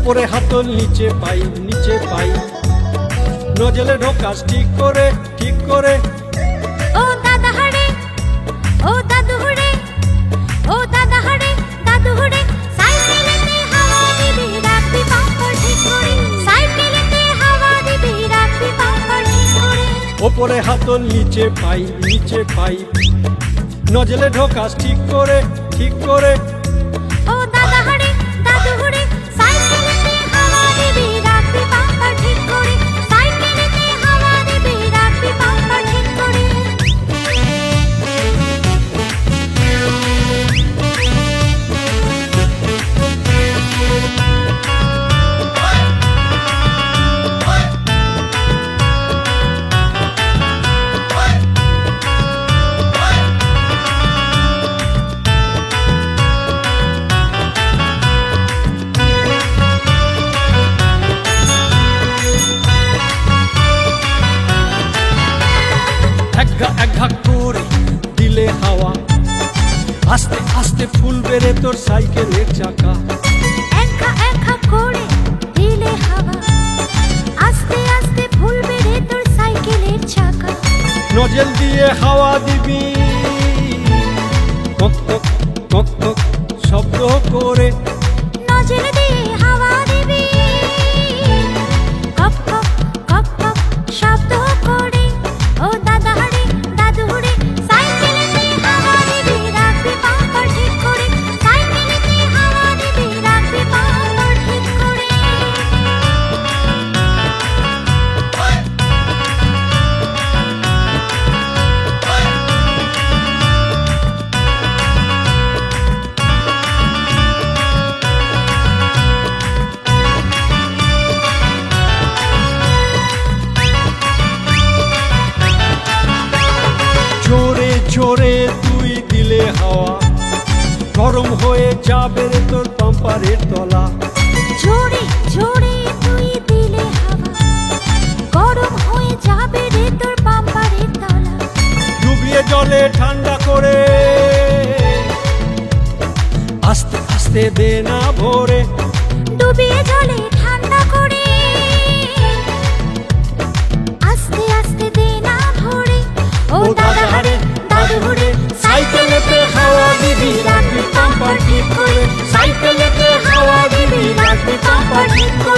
ওপরে হাতল নিচে পাই নজলে ঢোকাস ঠিক করে ও দাদা হাড়ে ও দাদু হুড়ে ও দাদা হাড়ে দাদু হুড়ে সাইকেলেতে হাওয়া দিবি রাখবি বাম্পার ঠিক করে সাইকেলেতে হাওয়া দিবি রাখবি বাম্পার ঠিক করে ওপরে হাতল নিচে পাই নজলে ঢোকাস ঠিক করে ও দাদা হাড়ে দাদু হুড়ে সাইকেলেতে হাওয়া দিবি রাখবি বাম্পার ঠিক করে সাইকেলেতে হাওয়া দিবি রাখবি বাম্পার ঠিক করে এক ঘাক করে দিলে হাওয়া আস্তে আস্তে ফুল বেড়ে তোর সাইকেলের চাকা একা করে দিলে হাওয়া আস্তে আস্তে ফুল বেড়ে তোর সাইকেলের চাকা নজল দিয়ে হাওয়া দিবি কক কক শব্দ করে নজল দিয়ে হাওয়া দিবি কপ কপ শব্দ করে ও দাদা হাড়ে দাদু হুড়ে সাইকেলেতে হাওয়া দিবি রাখবি বাম্পার ঠিক করে সাইকেলেতে হাওয়া দিবি রাখবি বাম্পার ঠিক করে জোরে তুই দিলে হাওয়া গরম হয়ে যাবে রে তোর পাম্পারের তলা জোরে তুই দিলে হাওয়া গরম হয়ে যাবে রে তোর বাম্পারের তলা ডুবিয়ে জলে ঠান্ডা করে আস্তে আস্তে দে না ভরে ডুবিয়ে জলে ঠান্ডা করে আস্তে আস্তে দে না ভরে ও দাদা হাড়ে দাদু হুড়ে সাইকেলেতে হাওয়া দিবি রাখবি পাম্পার ঠিক করে সাইকেলেতে হাওয়া দিবি রাখবি পাম্পার ঠিক করে